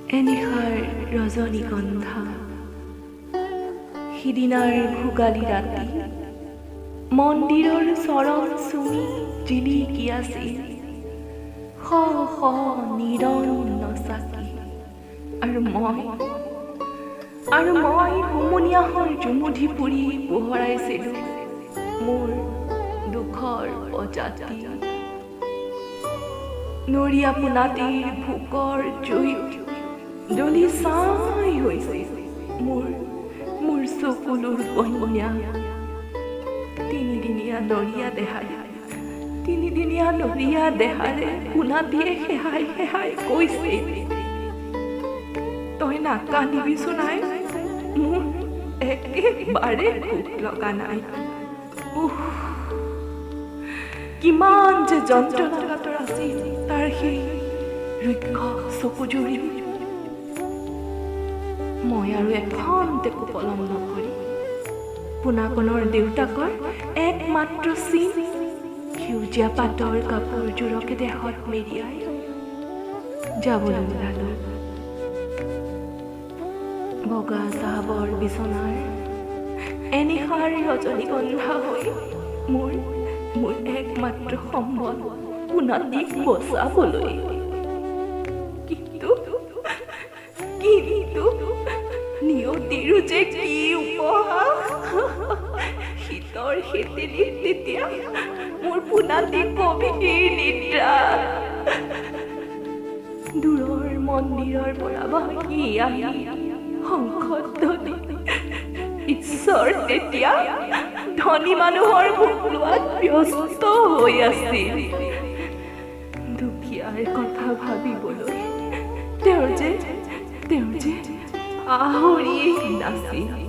এনিশাৰ ৰজনীগন্ধা সিদিনাৰ ভোগালী ৰাতি মন্দিৰৰ চৰণ চুমি জিলিকি আছিল শ শ নিৰন্ন চাকি আৰু মই হুমুনিয়াহৰ জুমুধি পুৰি পোহৰাইছিলোঁ মোৰ দুখৰ অজাতি নৰিয়া পোনাটিৰ ভোকৰ জুইত জ্বলি ছাই হৈছে মোৰ চকুলোৰ কন্যা তিনিদিনীয়া নৰিয়া দেহাৰে পোনাটিয়ে হেহাই কৈছে তই নাকান্দিবিচোন নাই মোৰ একেবাৰে ভোক লগা নাই কিমান যে যন্ত্ৰণাকাতৰ আছিল তাৰ সেই ৰুক্ষ চকুজুৰি মই আৰু এখন্তেকো পলম নকৰি পোনাকণৰ দেউতাকৰ একমাত্ৰ চিন সেউজীয়া পাটৰ কাপোৰযোৰকে দেহত মেৰিয়াই যাবলৈ ওলালো বগা চাহাবৰ বিচনাৰ এনিশাৰ ৰজনীগন্ধা হৈ মোৰ একমাত্ৰ সম্বল পোনাটিক বচাবলৈ কিন্তু নিয়তিৰো যে কি উপহাস শীতৰ সেতেলিত তেতিয়া মোৰ পোনাটি গভীৰ নিদ্ৰা দূৰৰ মন্দিৰৰ পৰা বাহি আহি শংখধ্বনি ঈশ্বৰ তেতিয়া ধনী মানুহৰ ভোক লোৱাত ব্যস্ত হৈ আছিল দুখীয়াৰ কথা ভাবিবলৈ তেওঁৰ যে আহৰিয়েই নাছিল